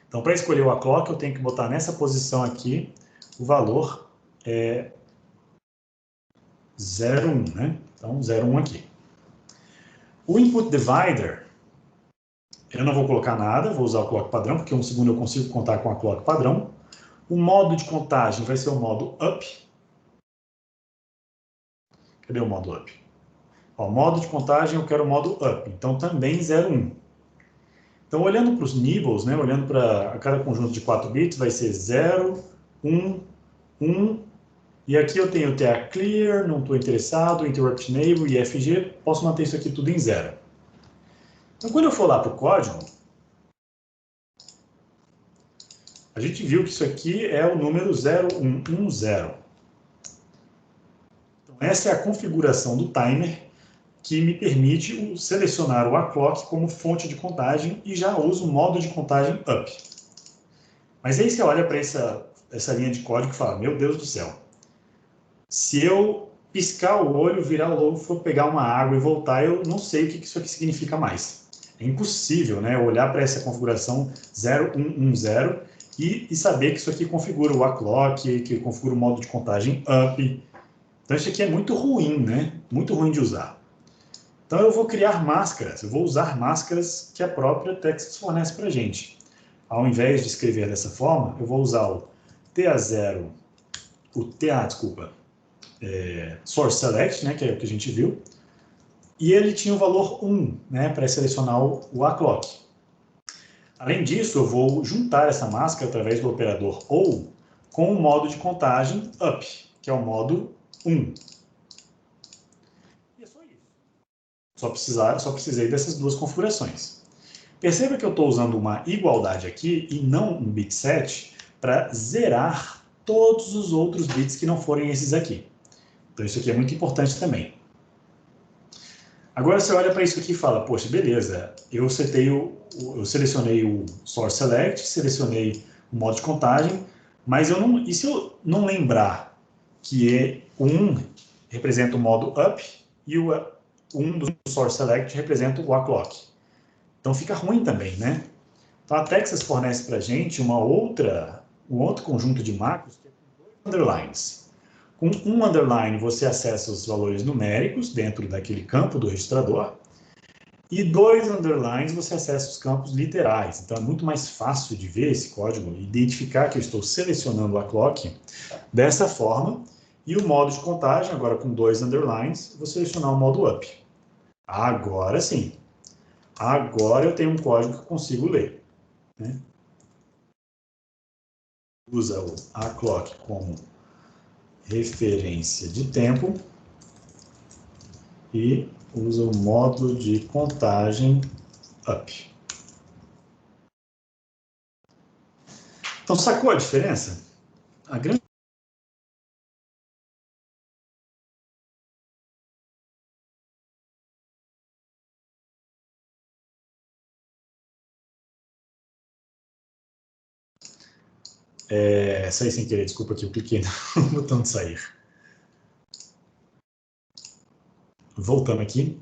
Então, para escolher o A-Clock, eu tenho que botar nessa posição aqui o valor 0, 1, né? Então, 0, 1 aqui. O Input Divider, eu não vou colocar nada, vou usar o clock padrão, porque 1 segundo eu consigo contar com a clock padrão. O modo de contagem vai ser o modo up. Cadê o modo up? Ó, modo de contagem, eu quero o modo up. Então, também 0, 1. Então, olhando para os nibbles, né, olhando para cada conjunto de 4 bits, vai ser 0, 1, 1. E aqui eu tenho TA clear, não estou interessado, interrupt enable e FG. Posso manter isso aqui tudo em 0. Então, quando eu for lá para o código, a gente viu que isso aqui é o número 0110. Então, essa é a configuração do timer que me permite selecionar o A-Clock como fonte de contagem e já uso o modo de contagem up. Mas aí você olha para essa linha de código e fala, meu Deus do céu, se eu piscar o olho, virar o logo, for pegar uma água e voltar, eu não sei o que isso aqui significa mais. É impossível, né, olhar para essa configuração 0110 e saber que isso aqui configura o A-Clock, que configura o modo de contagem up. Então isso aqui é muito ruim, né? Muito ruim de usar. Então eu vou criar máscaras, eu vou usar máscaras que a própria Texas fornece para a gente. Ao invés de escrever dessa forma, eu vou usar o TA0, Source Select, né, que é o que a gente viu, e ele tinha o valor 1, né, para selecionar o A-Clock. Além disso, eu vou juntar essa máscara através do operador OR com o modo de contagem up, que é o modo 1. E é só isso. Só precisei dessas duas configurações. Perceba que eu estou usando uma igualdade aqui e não um bit set para zerar todos os outros bits que não forem esses aqui. Então isso aqui é muito importante também. Agora você olha para isso aqui e fala, poxa, beleza, eu selecionei o Source Select, selecionei o modo de contagem, mas e se eu não lembrar que o 1 representa o modo up e o 1 do Source Select representa o A-Clock? Então fica ruim também, né? Então a Texas fornece para a gente um outro conjunto de macros que é com 2 underlines. Com um underline você acessa os valores numéricos dentro daquele campo do registrador e 2 underlines você acessa os campos literais. Então é muito mais fácil de ver esse código, identificar que eu estou selecionando a clock dessa forma e o modo de contagem, agora com 2 underlines, vou selecionar o modo up. Agora sim. Agora eu tenho um código que eu consigo ler, né? Usa o A-Clock como referência de tempo e usa o modo de contagem up. Então, sacou a diferença? A grande saí sem querer, desculpa que eu cliquei no botão de sair. Voltando aqui.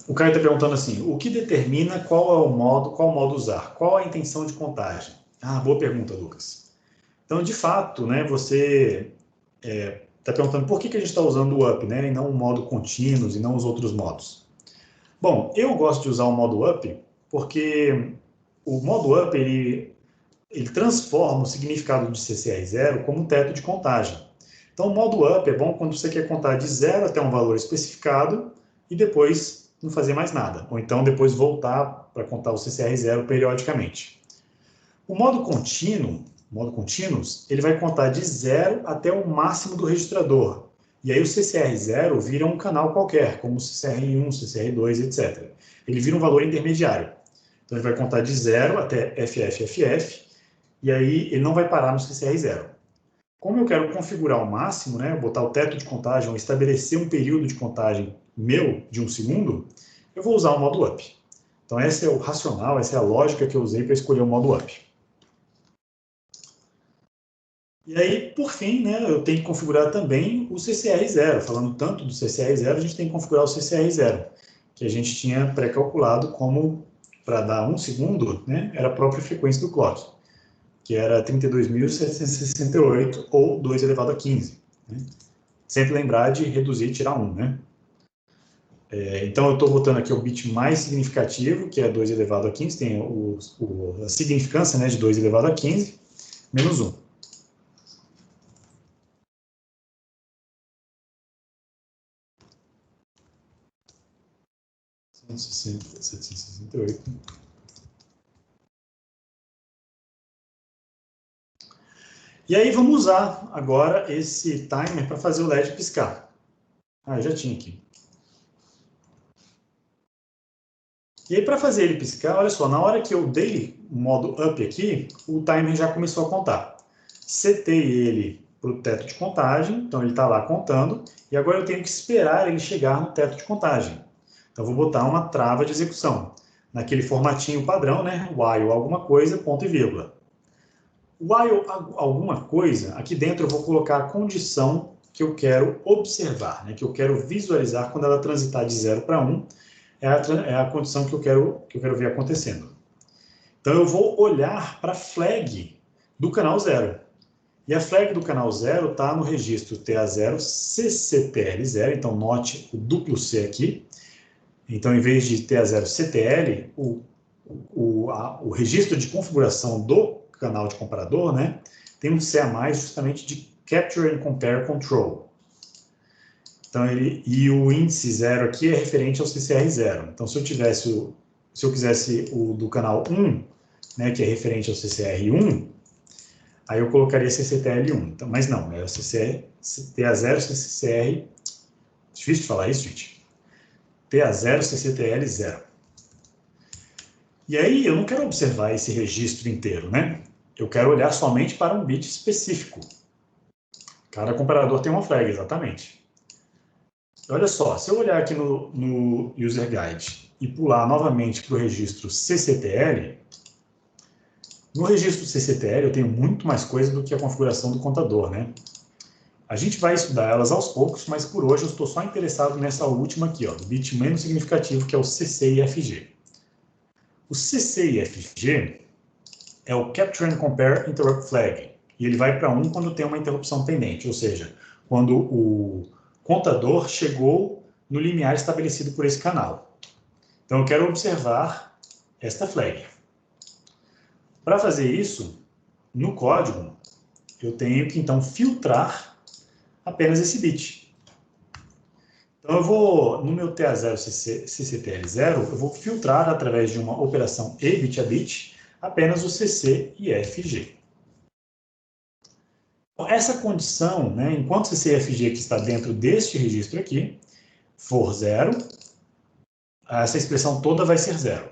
O Caio está perguntando assim, o que determina qual modo usar? Qual a intenção de contagem? Ah, boa pergunta, Lucas. Então, de fato, né, você está perguntando por que a gente está usando o up, né, e não o modo contínuos e não os outros modos. Bom, eu gosto de usar o modo up porque o modo up ele transforma o significado de CCR0 como um teto de contagem. Então, o modo up é bom quando você quer contar de 0 até um valor especificado e depois não fazer mais nada. Ou então depois voltar para contar o CCR0 periodicamente. O modo contínuos, ele vai contar de 0 até o máximo do registrador. E aí o CCR0 vira um canal qualquer, como o CCR1, CCR2, etc. Ele vira um valor intermediário. Então ele vai contar de 0 até FFFF, e aí ele não vai parar no CCR0. Como eu quero configurar o máximo, né, botar o teto de contagem, ou estabelecer um período de contagem meu de 1 segundo, eu vou usar o modo up. Então, esse é o racional, essa é a lógica que eu usei para escolher o modo up. E aí, por fim, né, eu tenho que configurar também o CCR0. Falando tanto do CCR0, a gente tem que configurar o CCR0, que a gente tinha pré-calculado como, para dar 1 segundo, né, era a própria frequência do clock, que era 32.768, ou 2 elevado a 15. Né? Sempre lembrar de reduzir e tirar 1, né? Então, eu estou botando aqui o bit mais significativo, que é 2 elevado a 15, tem a significância, né, de 2 elevado a 15, menos 1. E aí vamos usar agora esse timer para fazer o LED piscar. Ah, eu já tinha aqui. E aí para fazer ele piscar, olha só, na hora que eu dei o modo up aqui, o timer já começou a contar. Setei ele para o teto de contagem, então ele está lá contando, e agora eu tenho que esperar ele chegar no teto de contagem. Então, eu vou botar uma trava de execução, naquele formatinho padrão, né? While alguma coisa, ponto e vírgula. While alguma coisa, aqui dentro eu vou colocar a condição que eu quero observar, né? Que eu quero visualizar quando ela transitar de 0 para 1, é a condição que eu quero ver acontecendo. Então, eu vou olhar para a flag do canal 0. E a flag do canal 0 está no registro TA0 CCTL0, então note o duplo C aqui. Então, em vez de TA0 CTL, o registro de configuração do canal de comparador, né, tem um C a mais justamente de Capture and Compare Control. Então, e o índice 0 aqui é referente ao CCR0. Então, se eu quisesse o do canal 1, né, que é referente ao CCR1, aí eu colocaria CCTL1. Então, mas não, é o TA0 CCR. Difícil de falar isso, gente. TA0 CCTL0. E aí, eu não quero observar esse registro inteiro, né? Eu quero olhar somente para um bit específico. Cada comparador tem uma flag, exatamente. Olha só, se eu olhar aqui no User Guide e pular novamente para o registro CCTL, no registro CCTL eu tenho muito mais coisa do que a configuração do contador, né? A gente vai estudar elas aos poucos, mas por hoje eu estou só interessado nessa última aqui, ó, do bit menos significativo, que é o CCIFG. O CCIFG é o Capture and Compare Interrupt Flag, e ele vai para 1 quando tem uma interrupção pendente, ou seja, quando o contador chegou no limiar estabelecido por esse canal. Então eu quero observar esta flag. Para fazer isso, no código, eu tenho que então filtrar apenas esse bit. Então, eu vou, no meu TA0 CCTL0, eu vou filtrar através de uma operação E bit a bit apenas o CC e FG. Então, essa condição, né, enquanto o CC e FG que está dentro deste registro aqui for 0, essa expressão toda vai ser 0.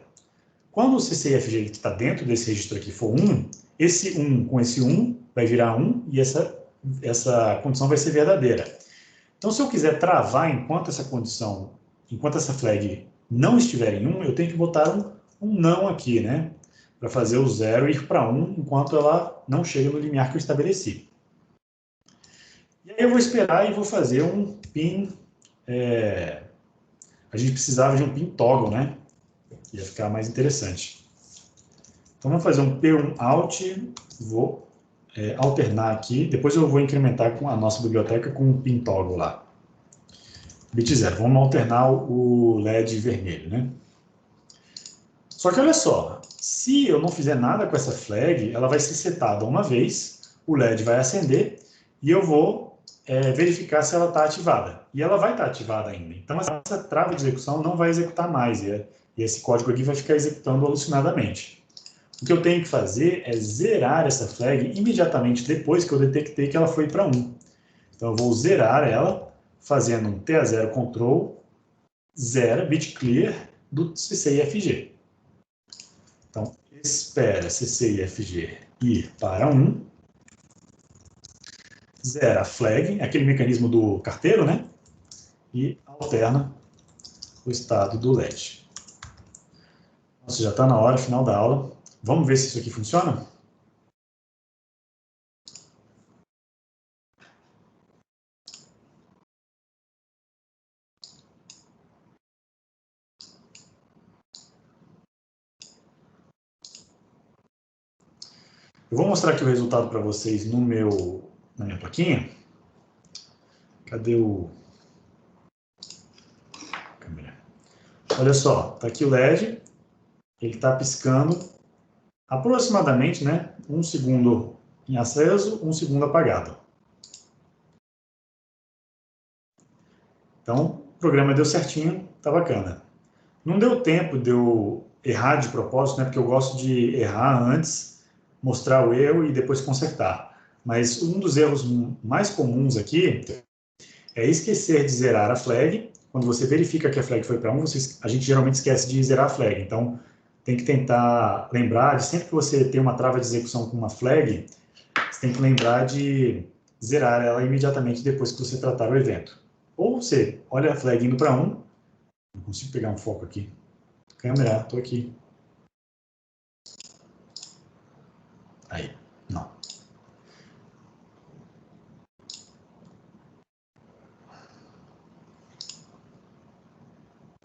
Quando o CC e FG que está dentro desse registro aqui for 1, esse 1 com esse 1 vai virar 1 e essa condição vai ser verdadeira. Então, se eu quiser travar enquanto essa flag não estiver em 1, eu tenho que botar um não aqui, né? Para fazer o 0 ir para 1 enquanto ela não chega no limiar que eu estabeleci. E aí eu vou esperar e vou fazer um pin... A gente precisava de um pin toggle, né? Ia ficar mais interessante. Então, vamos fazer um P1 out, vou alternar aqui, depois eu vou incrementar com a nossa biblioteca com um pin toggle lá. Bit 0, vamos alternar o LED vermelho, né? Só que olha só, se eu não fizer nada com essa flag, ela vai ser setada uma vez, o LED vai acender e eu vou verificar se ela está ativada. E ela vai estar ativada ainda. Então, essa trava de execução não vai executar mais e esse código aqui vai ficar executando alucinadamente. O que eu tenho que fazer é zerar essa flag imediatamente depois que eu detectei que ela foi para 1. Então, eu vou zerar ela, fazendo um TA0 control, zera, bit clear, do CCIFG. Então, espera CCIFG ir para 1, zera a flag, aquele mecanismo do carteiro, né? E alterna o estado do LED. Nossa, já está na hora, final da aula. Vamos ver se isso aqui funciona? Eu vou mostrar aqui o resultado para vocês na minha plaquinha. Cadê o... câmera? Olha só, está aqui o LED. Ele está piscando aproximadamente, né, 1 segundo em aceso, 1 segundo apagado. Então, o programa deu certinho, tá bacana. Não deu tempo de eu errar de propósito, né, porque eu gosto de errar antes, mostrar o erro e depois consertar. Mas um dos erros mais comuns aqui é esquecer de zerar a flag. Quando você verifica que a flag foi para 1, a gente geralmente esquece de zerar a flag. Então, tem que tentar lembrar de sempre que você tem uma trava de execução com uma flag, você tem que lembrar de zerar ela imediatamente depois que você tratar o evento. Ou você olha a flag indo para 1, não consigo pegar um foco aqui. Câmera, estou aqui. Aí, não.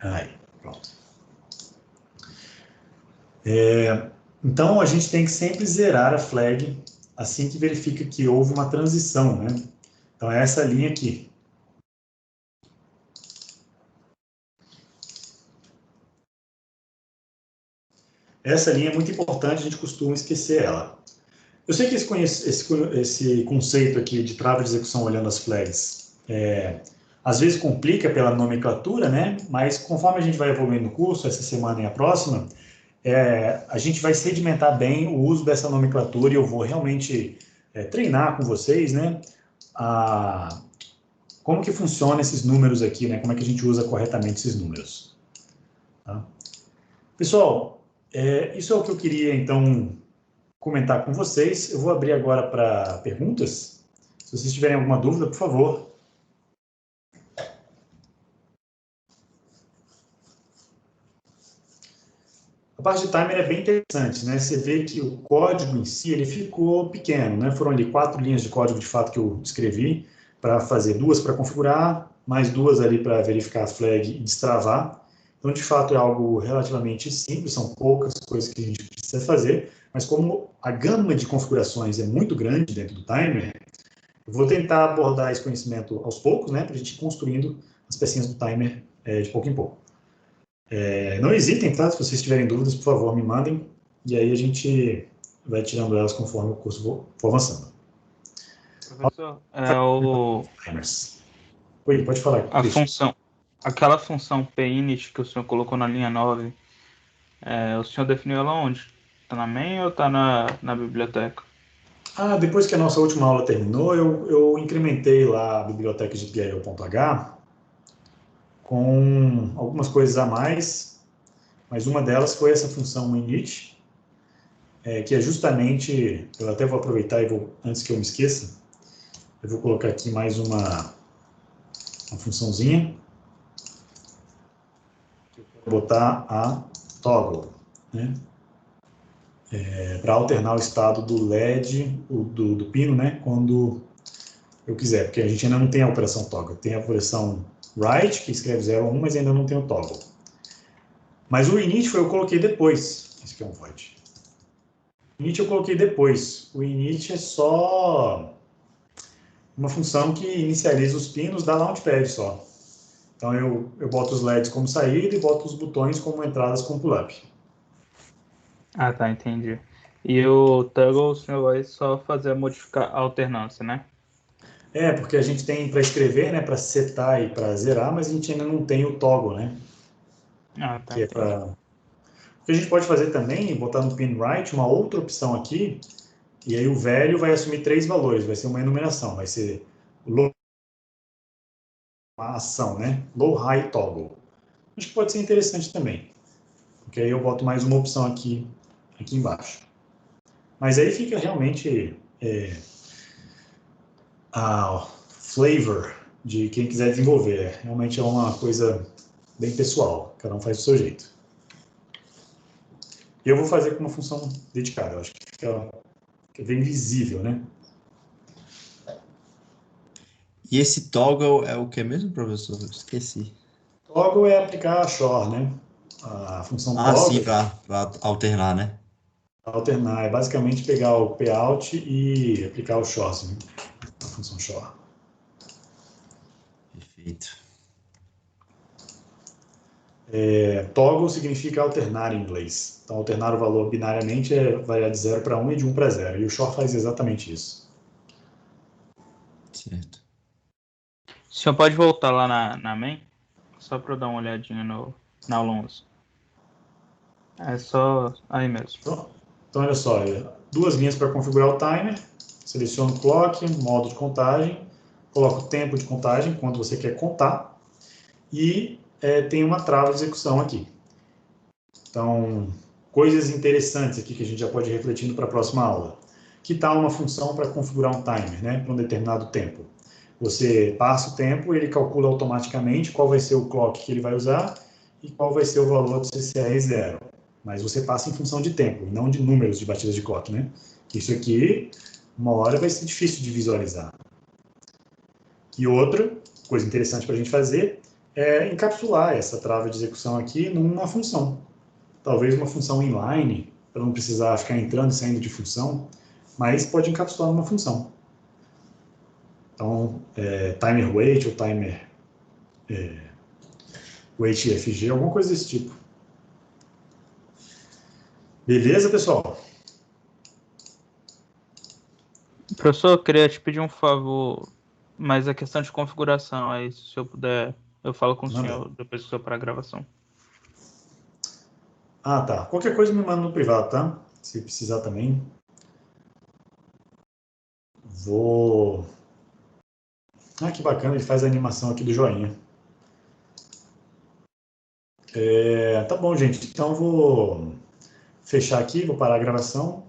Aí, pronto. Então, a gente tem que sempre zerar a flag assim que verifica que houve uma transição, né? Então, é essa linha aqui. Essa linha é muito importante, a gente costuma esquecer ela. Eu sei que esse conceito aqui de trava de execução olhando as flags, às vezes complica pela nomenclatura, né? Mas conforme a gente vai evoluindo no curso, essa semana e a próxima, a gente vai sedimentar bem o uso dessa nomenclatura e eu vou realmente treinar com vocês, né? Como que funciona esses números aqui, né? Como é que a gente usa corretamente esses números. Tá? Pessoal, isso é o que eu queria, então, comentar com vocês. Eu vou abrir agora para perguntas. Se vocês tiverem alguma dúvida, por favor. A parte de timer é bem interessante, né? Você vê que o código em si, ele ficou pequeno, né? Foram ali 4 linhas de código, de fato, que eu escrevi para fazer 2 para configurar, mais 2 ali para verificar a flag e destravar. Então, de fato, é algo relativamente simples, são poucas coisas que a gente precisa fazer, mas como a gama de configurações é muito grande dentro do timer, eu vou tentar abordar esse conhecimento aos poucos, né? Para a gente ir construindo as pecinhas do timer de pouco em pouco. Não hesitem, tá? Se vocês tiverem dúvidas, por favor, me mandem. E aí a gente vai tirando elas conforme o curso for avançando. Professor, Oi, pode falar. Aquela função pinit que o senhor colocou na linha 9, o senhor definiu ela onde? Está na main ou está na biblioteca? Depois que a nossa última aula terminou, eu incrementei lá a biblioteca de PIL.h com algumas coisas a mais, mas uma delas foi essa função init, que é justamente, eu até vou aproveitar e antes que eu me esqueça, eu vou colocar aqui mais uma funçãozinha, vou botar a toggle, né? Para alternar o estado do LED, do pino, né? Quando eu quiser, porque a gente ainda não tem a operação toggle, tem a operação write, que escreve 0 ou 1, mas ainda não tem o toggle. Mas o init eu coloquei depois. Esse aqui é um void. O init eu coloquei depois. O init é só uma função que inicializa os pinos da Launchpad só. Então eu boto os LEDs como saída e boto os botões como entradas com pull-up. Ah, tá, entendi. E o toggle o senhor vai só fazer modificar a alternância, né? Porque a gente tem para escrever, né, para setar e para zerar, mas a gente ainda não tem o toggle, né? Ah, tá, Que o que a gente pode fazer também é botar no pin write uma outra opção aqui, e aí o velho vai assumir 3 valores, vai ser uma enumeração, vai ser low, uma ação, né? Low, high, toggle. Acho que pode ser interessante também, porque aí eu boto mais uma opção aqui embaixo. Mas aí fica realmente a flavor de quem quiser desenvolver. Realmente é uma coisa bem pessoal, cada um faz do seu jeito. Eu vou fazer com uma função dedicada, eu acho que fica bem visível, né? E esse toggle é o que mesmo, professor? Eu esqueci. Toggle é aplicar a shor, né? A função Ah, sim, toggle, para alternar, né? alternar, é basicamente pegar o payout e aplicar o shor, assim, a função shor. Perfeito. Toggle significa alternar em inglês. Então, alternar o valor binariamente é variar de 0 para 1 e de 1 para 0. E o shor faz exatamente isso. Certo. O senhor pode voltar lá na main? Só para eu dar uma olhadinha na aula 11. É só aí mesmo. Então, olha só, duas linhas para configurar o timer. Seleciono o clock, modo de contagem, coloco o tempo de contagem, quando você quer contar, e tem uma trava de execução aqui. Então, coisas interessantes aqui que a gente já pode ir refletindo para a próxima aula. Que tal uma função para configurar um timer, né, para um determinado tempo? Você passa o tempo, ele calcula automaticamente qual vai ser o clock que ele vai usar e qual vai ser o valor do CCR 0. Mas você passa em função de tempo, e não de números de batidas de clock, né? Isso aqui, uma hora vai ser difícil de visualizar. E outra coisa interessante para a gente fazer é encapsular essa trava de execução aqui numa função. Talvez uma função inline, para não precisar ficar entrando e saindo de função, mas pode encapsular numa função. Então, timer wait ou timer wait FG, alguma coisa desse tipo. Beleza, pessoal? Professor, eu queria te pedir um favor, mas a questão de configuração, aí se o senhor puder, eu falo com o Manda. senhor depois que o senhor parar a gravação. Ah, tá. Qualquer coisa me manda no privado, tá? Se precisar também. Vou... Ah, que bacana, ele faz a animação aqui do joinha. Tá bom, gente. Então, vou fechar aqui, vou parar a gravação.